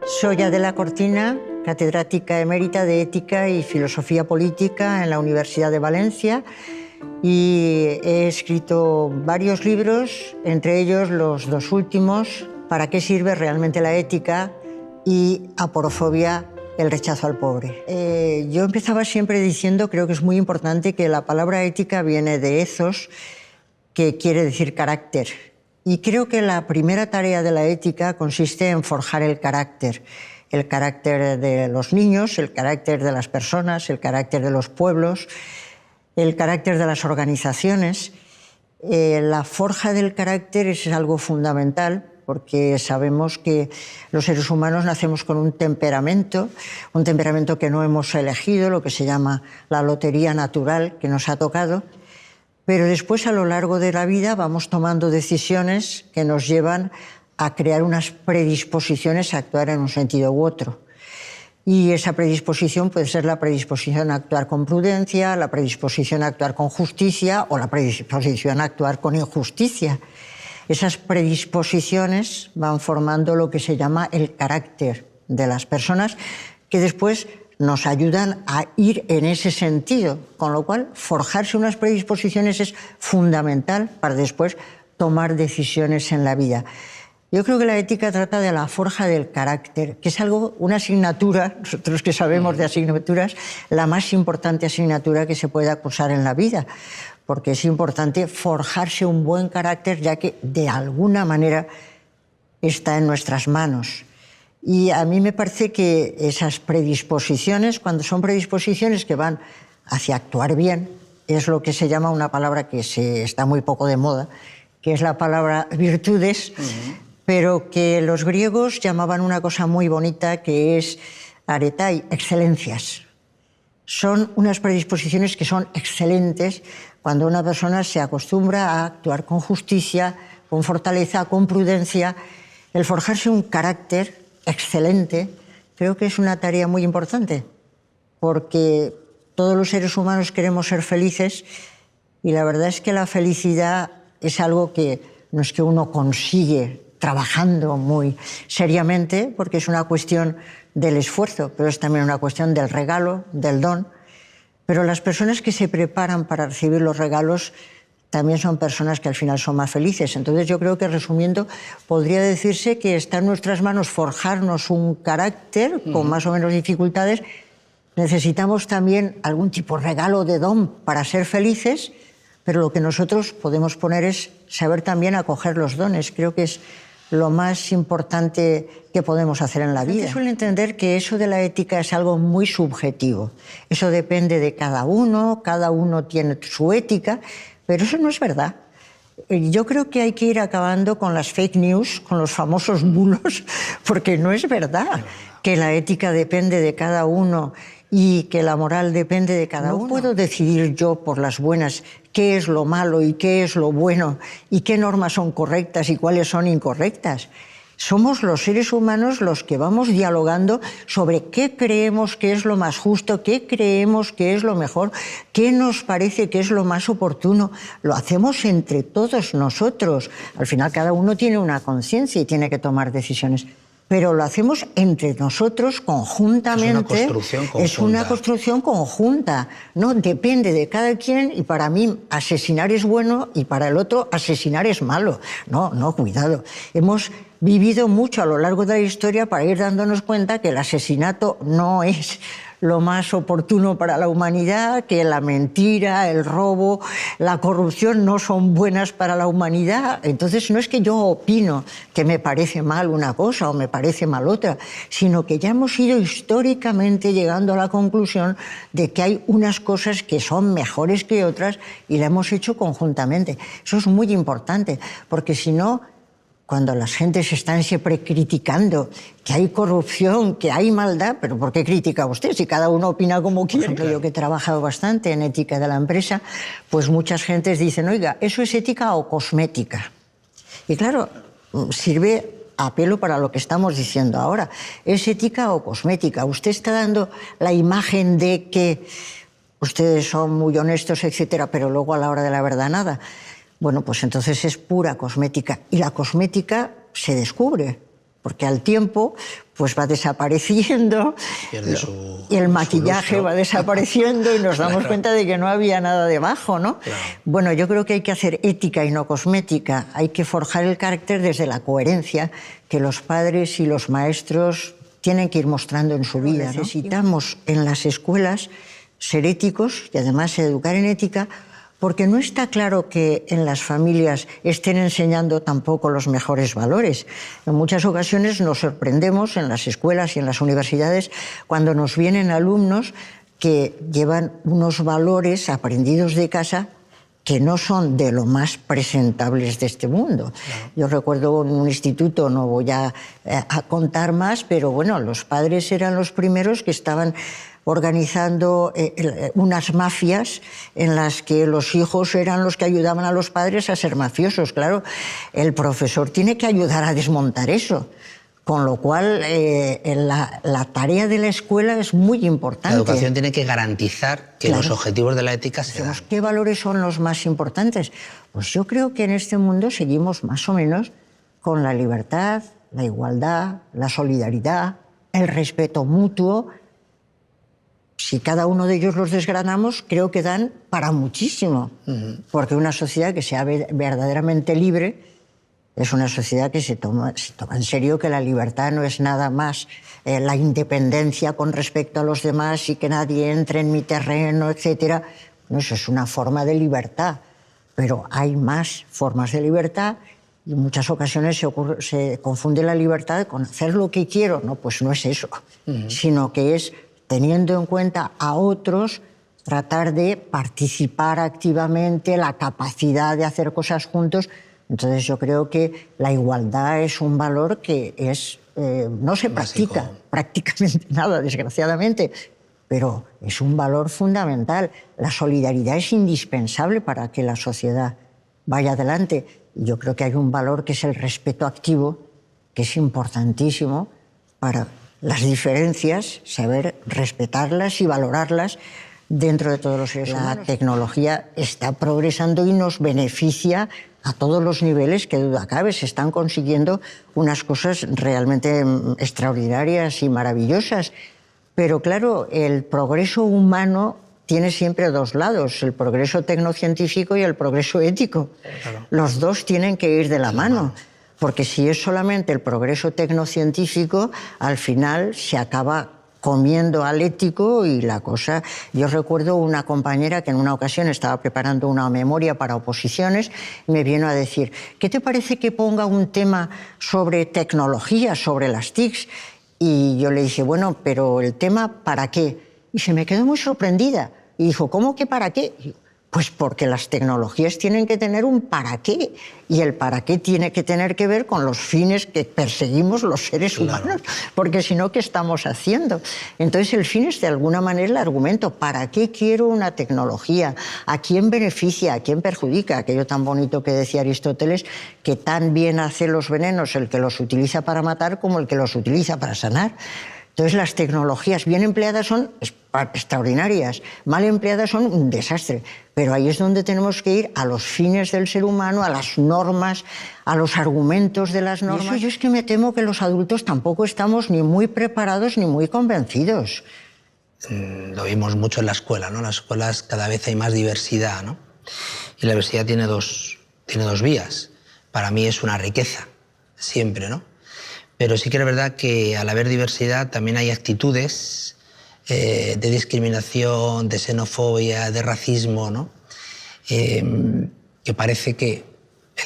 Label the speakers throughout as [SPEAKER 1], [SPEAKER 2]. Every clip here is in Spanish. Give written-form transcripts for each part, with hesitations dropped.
[SPEAKER 1] Soy Adela Cortina, catedrática emérita de Ética y Filosofía Política en la Universidad de Valencia, y he escrito varios libros, entre ellos los dos últimos, ¿Para qué sirve realmente la ética? Y Aporofobia, el rechazo al pobre. Yo empezaba siempre diciendo, creo que es muy importante, que la palabra ética viene de ethos, que quiere decir carácter. Y creo que la primera tarea de la ética consiste en forjar el carácter de los niños, el carácter de las personas, el carácter de los pueblos, el carácter de las organizaciones. La forja del carácter es algo fundamental, porque sabemos que los seres humanos nacemos con un temperamento que no hemos elegido, lo que se llama la lotería natural que nos ha tocado, pero después a lo largo de la vida vamos tomando decisiones que nos llevan a crear unas predisposiciones a actuar en un sentido u otro. Y esa predisposición puede ser la predisposición a actuar con prudencia, la predisposición a actuar con justicia o la predisposición a actuar con injusticia. Esas predisposiciones van formando lo que se llama el carácter de las personas, que después nos ayudan a ir en ese sentido, con lo cual forjarse unas predisposiciones es fundamental para después tomar decisiones en la vida. Yo creo que la ética trata de la forja del carácter, que es una asignatura, nosotros que sabemos de asignaturas, la más importante asignatura que se puede cursar en la vida, porque es importante forjarse un buen carácter, ya que de alguna manera está en nuestras manos. Y a mí me parece que esas predisposiciones, cuando son predisposiciones que van hacia actuar bien, es lo que se llama una palabra que está muy poco de moda, que es la palabra virtudes, pero que los griegos llamaban una cosa muy bonita, que es aretai, excelencias. Son unas predisposiciones que son excelentes cuando una persona se acostumbra a actuar con justicia, con fortaleza, con prudencia. El forjarse un carácter excelente creo que es una tarea muy importante, porque todos los seres humanos queremos ser felices, y la verdad es que la felicidad es algo que no es que uno consigue trabajando muy seriamente, porque es una cuestión del esfuerzo, pero es también una cuestión del regalo, del don. Pero las personas que se preparan para recibir los regalos también son personas que al final son más felices. Entonces yo creo que, resumiendo, podría decirse que está en nuestras manos forjarnos un carácter con más o menos dificultades. Necesitamos también algún tipo de regalo, de don para ser felices, pero lo que nosotros podemos poner es saber también acoger los dones. Creo que es lo más importante que podemos hacer en la vida. La gente suele entender que eso de la ética es algo muy subjetivo. Eso depende de cada uno tiene su ética, pero eso no es verdad. Yo creo que hay que ir acabando con las fake news, con los famosos bulos, porque no es verdad que la ética depende de cada uno y que la moral depende de cada uno. No puedo decidir yo por las buenas qué es lo malo y qué es lo bueno y qué normas son correctas y cuáles son incorrectas. Somos los seres humanos los que vamos dialogando sobre qué creemos que es lo más justo, qué creemos que es lo mejor, qué nos parece que es lo más oportuno. Lo hacemos entre todos nosotros. Al final cada uno tiene una conciencia y tiene que tomar decisiones. Pero lo hacemos entre nosotros conjuntamente. Es una construcción conjunta. Es una construcción conjunta, ¿no? Depende de cada quien, y para mí asesinar es bueno y para el otro asesinar es malo. No, cuidado. Hemos vivido mucho a lo largo de la historia para ir dándonos cuenta que el asesinato no es lo más oportuno para la humanidad, que la mentira, el robo, la corrupción no son buenas para la humanidad. Entonces no es que yo opino que me parece mal una cosa o me parece mal otra, sino que ya hemos ido históricamente llegando a la conclusión de que hay unas cosas que son mejores que otras y la hemos hecho conjuntamente. Eso es muy importante, porque si no, cuando las gentes están siempre criticando que hay corrupción, que hay maldad, ¿pero por qué critica usted si cada uno opina como quiere? Por ejemplo, yo que he trabajado bastante en ética de la empresa, pues muchas gentes dicen, oiga, ¿eso es ética o cosmética? Y claro, sirve a pelo para lo que estamos diciendo ahora. ¿Es ética o cosmética? Usted está dando la imagen de que ustedes son muy honestos, etcétera, pero luego a la hora de la verdad nada. Bueno, pues entonces es pura cosmética. Y la cosmética se descubre, porque al tiempo pues va desapareciendo, y el maquillaje va desapareciendo y nos damos cuenta de que no había nada debajo, ¿no?
[SPEAKER 2] Claro.
[SPEAKER 1] Bueno, yo creo que hay que hacer ética y no cosmética, hay que forjar el carácter desde la coherencia que los padres y los maestros tienen que ir mostrando en su vida, ¿no? Necesitamos en las escuelas ser éticos y además educar en ética, porque no está claro que en las familias estén enseñando tampoco los mejores valores. En muchas ocasiones nos sorprendemos en las escuelas y en las universidades cuando nos vienen alumnos que llevan unos valores aprendidos de casa que no son de lo más presentables de este mundo. Claro. Yo recuerdo en un instituto, no voy a contar más, pero bueno, los padres eran los primeros que estaban organizando unas mafias en las que los hijos eran los que ayudaban a los padres a ser mafiosos. Claro, el profesor tiene que ayudar a desmontar eso. Con lo cual, la tarea de la escuela es muy importante.
[SPEAKER 2] La educación tiene que garantizar que los objetivos de la ética se dan.
[SPEAKER 1] ¿Qué valores son los más importantes? Pues yo creo que en este mundo seguimos más o menos con la libertad, la igualdad, la solidaridad, el respeto mutuo. Si cada uno de ellos los desgranamos, creo que dan para muchísimo. Porque una sociedad que sea verdaderamente libre es una sociedad que se toma en serio que la libertad no es nada más la independencia con respecto a los demás y que nadie entre en mi terreno, etc. No, eso es una forma de libertad. Pero hay más formas de libertad y en muchas ocasiones se confunde la libertad con hacer lo que quiero. No, pues no es eso, sino que es, teniendo en cuenta a otros, tratar de participar activamente, la capacidad de hacer cosas juntos. Entonces yo creo que la igualdad es un valor que no se practica prácticamente nada, desgraciadamente, pero es un valor fundamental. La solidaridad es indispensable para que la sociedad vaya adelante. Y yo creo que hay un valor que es el respeto activo, que es importantísimo para las diferencias, saber respetarlas y valorarlas dentro de todos los seres humanos. La tecnología está progresando y nos beneficia a todos los niveles, que duda cabe. Se están consiguiendo unas cosas realmente extraordinarias y maravillosas. Pero claro, el progreso humano tiene siempre dos lados, el progreso tecnocientífico y el progreso ético. Claro. Los dos tienen que ir de la mano. Porque si es solamente el progreso tecnocientífico, al final se acaba comiendo al ético y la cosa... Yo recuerdo una compañera que en una ocasión estaba preparando una memoria para oposiciones y me vino a decir, ¿qué te parece que ponga un tema sobre tecnología, sobre las TICs? Y yo le dije, bueno, pero ¿el tema para qué? Y se me quedó muy sorprendida. Y dijo, ¿cómo que para qué? Pues porque las tecnologías tienen que tener un para qué, y el para qué tiene que tener que ver con los fines que perseguimos los seres humanos, porque si no, ¿qué estamos haciendo? Entonces el fin es de alguna manera el argumento, ¿para qué quiero una tecnología? ¿A quién beneficia? ¿A quién perjudica? Aquello tan bonito que decía Aristóteles, que tan bien hace los venenos el que los utiliza para matar como el que los utiliza para sanar. Entonces las tecnologías bien empleadas son extraordinarias, mal empleadas son un desastre. Pero ahí es donde tenemos que ir a los fines del ser humano, a las normas, a los argumentos de las normas. Y eso yo es que me temo que los adultos tampoco estamos ni muy preparados ni muy convencidos.
[SPEAKER 2] Lo vimos mucho en la escuela, ¿no? En las escuelas cada vez hay más diversidad, ¿no? Y la diversidad tiene dos vías. Para mí es una riqueza, siempre, ¿no? Pero sí que es verdad que al haber diversidad también hay actitudes de discriminación, de xenofobia, de racismo, ¿no? Que parece que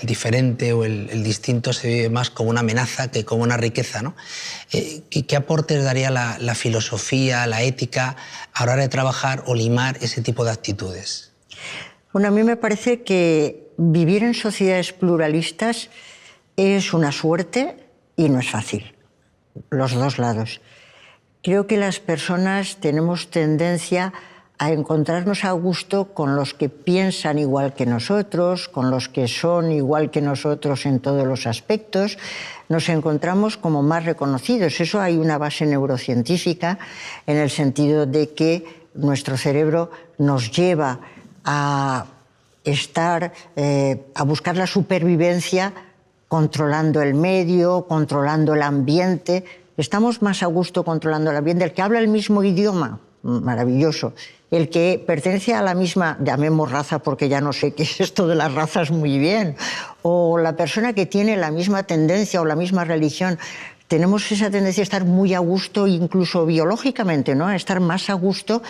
[SPEAKER 2] el diferente o el distinto se vive más como una amenaza que como una riqueza, ¿no? ¿Qué aportes daría la filosofía, la ética a la hora de trabajar o limar ese tipo de actitudes?
[SPEAKER 1] Bueno, a mí me parece que vivir en sociedades pluralistas es una suerte y no es fácil, los dos lados. Creo que las personas tenemos tendencia a encontrarnos a gusto con los que piensan igual que nosotros, con los que son igual que nosotros en todos los aspectos. Nos encontramos como más reconocidos. Eso hay una base neurocientífica en el sentido de que nuestro cerebro nos lleva a a buscar la supervivencia controlando el medio, controlando el ambiente. estamos más a gusto controlando el ambiente. El que habla el mismo idioma, maravilloso. El que pertenece a la misma, llamemos raza porque ya no sé qué es esto de las razas muy bien, o la persona que tiene la misma tendencia o la misma religión, tenemos esa tendencia a estar muy a gusto, incluso biológicamente, ¿no? A estar más a gusto,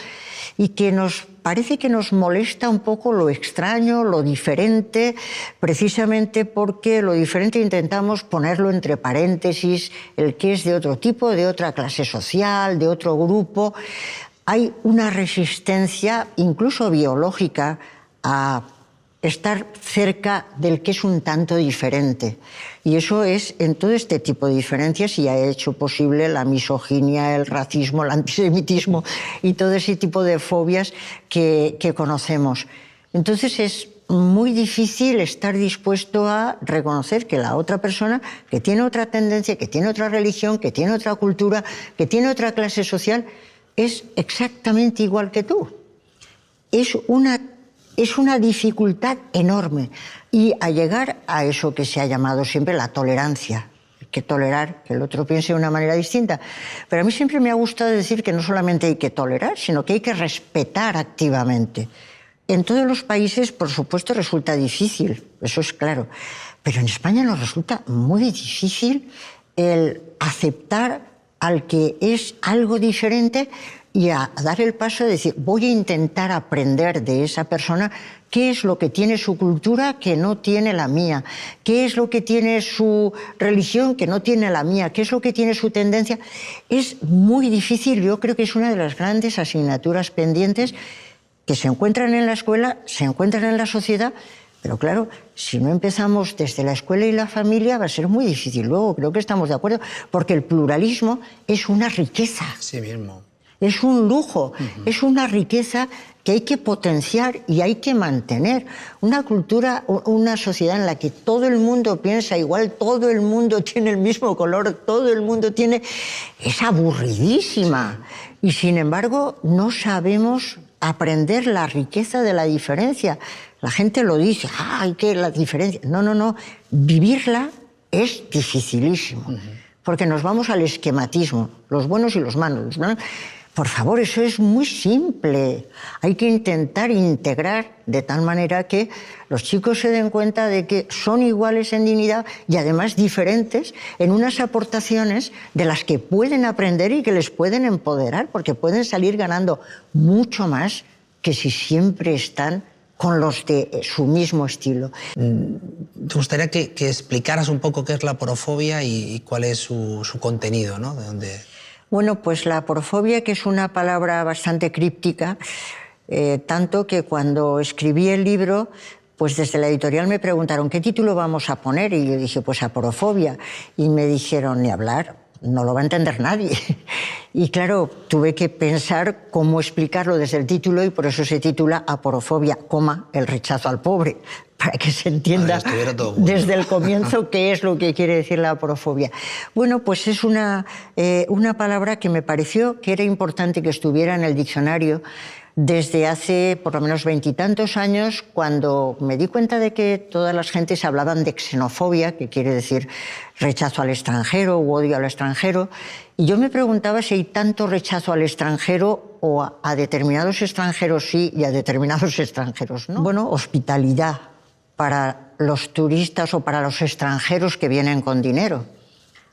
[SPEAKER 1] y que nos parece que nos molesta un poco lo extraño, lo diferente, precisamente porque lo diferente intentamos ponerlo entre paréntesis, el que es de otro tipo, de otra clase social, de otro grupo. Hay una resistencia, incluso biológica, a estar cerca del que es un tanto diferente. Y eso es en todo este tipo de diferencias, y ha hecho posible la misoginia, el racismo, el antisemitismo y todo ese tipo de fobias que conocemos. Entonces es muy difícil estar dispuesto a reconocer que la otra persona, que tiene otra tendencia, que tiene otra religión, que tiene otra cultura, que tiene otra clase social, es exactamente igual que tú. Es una dificultad enorme. Y a llegar a eso que se ha llamado siempre la tolerancia, hay que tolerar que el otro piense de una manera distinta. Pero a mí siempre me ha gustado decir que no solamente hay que tolerar, sino que hay que respetar activamente. En todos los países, por supuesto, resulta difícil, eso es claro. Pero en España nos resulta muy difícil el aceptar al que es algo diferente y a dar el paso de decir, voy a intentar aprender de esa persona qué es lo que tiene su cultura que no tiene la mía, qué es lo que tiene su religión que no tiene la mía, qué es lo que tiene su tendencia. Es muy difícil, yo creo que es una de las grandes asignaturas pendientes que se encuentran en la escuela, se encuentran en la sociedad. Pero claro, si no empezamos desde la escuela y la familia va a ser muy difícil. Luego creo que estamos de acuerdo, porque el pluralismo es una riqueza.
[SPEAKER 2] Sí mismo.
[SPEAKER 1] Es un lujo, es una riqueza que hay que potenciar y hay que mantener. Una cultura, una sociedad en la que todo el mundo piensa igual, todo el mundo tiene el mismo color, todo el mundo tiene... es aburridísima. Y sin embargo no sabemos aprender la riqueza de la diferencia. La gente lo dice, hay que la diferencia. No. Vivirla es dificilísimo. Porque nos vamos al esquematismo, los buenos y los malos. Por favor, eso es muy simple. Hay que intentar integrar de tal manera que los chicos se den cuenta de que son iguales en dignidad y además diferentes en unas aportaciones de las que pueden aprender y que les pueden empoderar, porque pueden salir ganando mucho más que si siempre están con los de su mismo estilo.
[SPEAKER 2] ¿Te gustaría que explicaras un poco qué es la aporofobia y cuál es su contenido, ¿no? ¿De dónde...?
[SPEAKER 1] Bueno, pues la aporofobia, que es una palabra bastante críptica, tanto que cuando escribí el libro, pues desde la editorial me preguntaron ¿qué título vamos a poner? Y yo dije, pues aporofobia. Y me dijeron, ni hablar, no lo va a entender nadie. Y claro, tuve que pensar cómo explicarlo desde el título, y por eso se titula Aporofobia, el rechazo al pobre, para que se entienda desde el comienzo qué es lo que quiere decir la aporofobia. Bueno, pues es una palabra que me pareció que era importante que estuviera en el diccionario desde hace por lo menos 20 y tantos años, cuando me di cuenta de que todas las gentes hablaban de xenofobia, que quiere decir rechazo al extranjero u odio al extranjero, y yo me preguntaba si hay tanto rechazo al extranjero o a determinados extranjeros sí y a determinados extranjeros no. Bueno, hospitalidad para los turistas o para los extranjeros que vienen con dinero.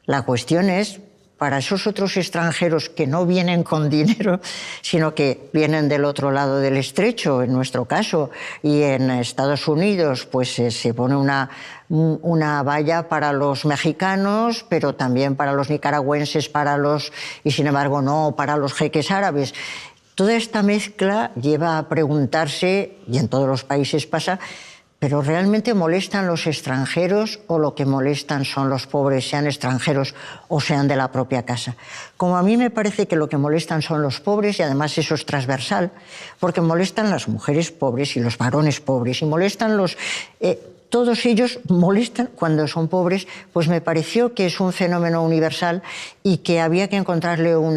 [SPEAKER 1] La cuestión es, para esos otros extranjeros que no vienen con dinero, sino que vienen del otro lado del estrecho, en nuestro caso, y en Estados Unidos pues se pone una valla para los mexicanos, pero también para los nicaragüenses, y sin embargo no para los jeques árabes. Toda esta mezcla lleva a preguntarse, y en todos los países pasa, ¿pero realmente molestan los extranjeros o lo que molestan son los pobres, sean extranjeros o sean de la propia casa? Como a mí me parece que lo que molestan son los pobres, y además eso es transversal, porque molestan las mujeres pobres y los varones pobres, y molestan todos ellos molestan cuando son pobres, pues me pareció que es un fenómeno universal y que había que encontrarle un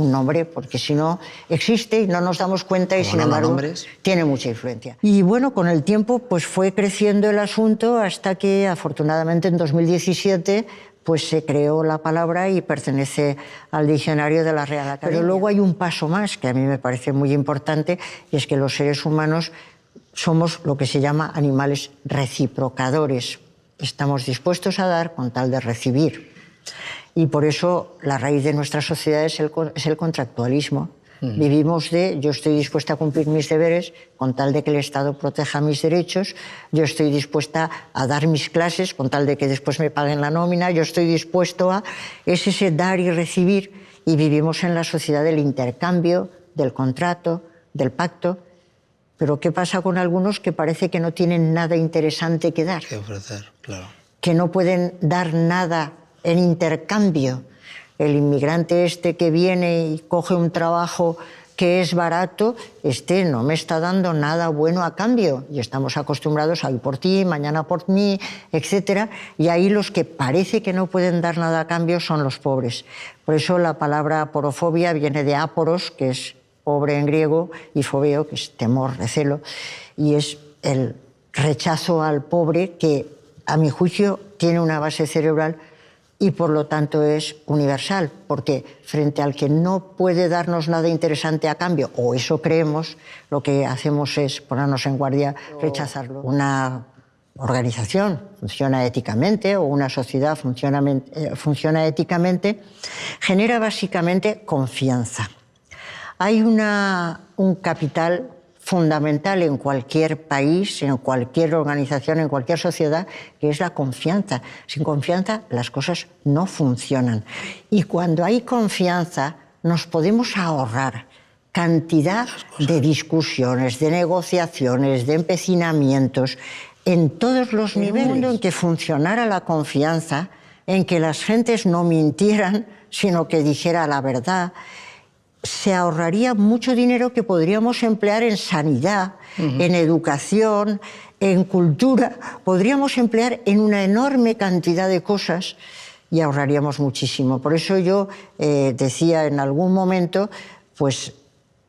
[SPEAKER 1] nombre, porque si no existe y no nos damos cuenta, y sin embargo tiene mucha influencia. Y bueno, con el tiempo pues fue creciendo el asunto hasta que afortunadamente en 2017 pues se creó la palabra y pertenece al diccionario de la Real Academia. Pero luego hay un paso más que a mí me parece muy importante, y es que los seres humanos somos lo que se llama animales reciprocadores. Estamos dispuestos a dar con tal de recibir. Y por eso la raíz de nuestra sociedad es el contractualismo. Vivimos de yo estoy dispuesta a cumplir mis deberes con tal de que el Estado proteja mis derechos, yo estoy dispuesta a dar mis clases con tal de que después me paguen la nómina, yo estoy dispuesto a... Es ese dar y recibir, y vivimos en la sociedad del intercambio, del contrato, del pacto. Pero ¿qué pasa con algunos que parece que no tienen nada interesante que dar?
[SPEAKER 2] Que ofrecer, claro.
[SPEAKER 1] Que no pueden dar nada en intercambio. El inmigrante este que viene y coge un trabajo que es barato, no me está dando nada bueno a cambio. Y estamos acostumbrados a hoy por ti, mañana por mí, etc. Y ahí los que parece que no pueden dar nada a cambio son los pobres. Por eso la palabra aporofobia viene de aporos, que es pobre en griego, y fobeo, que es temor, recelo. Y es el rechazo al pobre que, a mi juicio, tiene una base cerebral y por lo tanto es universal, porque frente al que no puede darnos nada interesante a cambio, o eso creemos, lo que hacemos es ponernos en guardia, rechazarlo. Una organización funciona éticamente, o una sociedad funciona éticamente, genera básicamente confianza. Hay un capital fundamental en cualquier país, en cualquier organización, en cualquier sociedad, que es la confianza. Sin confianza las cosas no funcionan. Y cuando hay confianza nos podemos ahorrar cantidad de discusiones, de negociaciones, de empecinamientos, en todos los niveles. Un mundo en que funcionara la confianza, en que las gentes no mintieran, sino que dijera la verdad, se ahorraría mucho dinero que podríamos emplear en sanidad, en educación, en cultura. Podríamos emplear en una enorme cantidad de cosas y ahorraríamos muchísimo. Por eso yo decía en algún momento, pues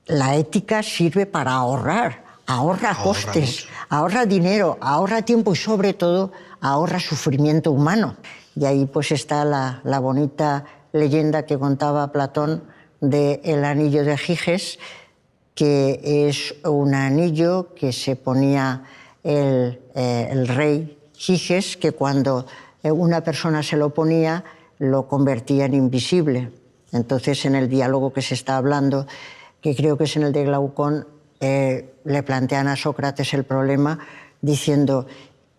[SPEAKER 1] la ética sirve para ahorrar, ahorra costes, ahorra dinero, ahorra tiempo y sobre todo ahorra sufrimiento humano. Y ahí pues está la bonita leyenda que contaba Platón del anillo de Giges, que es un anillo que se ponía el rey Giges, que cuando una persona se lo ponía, lo convertía en invisible. Entonces, en el diálogo que se está hablando, que creo que es en el de Glaucón, le plantean a Sócrates el problema diciendo,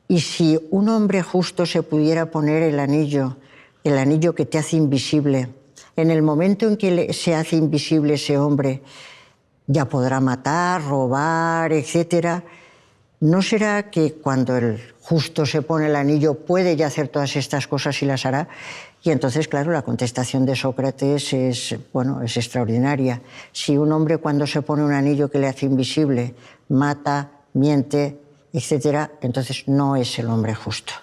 [SPEAKER 1] ¿y si un hombre justo se pudiera poner el anillo que te hace invisible, en el momento en que se hace invisible ese hombre, ya podrá matar, robar, etc.? ¿No será que cuando el justo se pone el anillo puede ya hacer todas estas cosas y las hará? Y entonces, claro, la contestación de Sócrates es extraordinaria. Si un hombre cuando se pone un anillo que le hace invisible mata, miente, etc., entonces no es el hombre justo.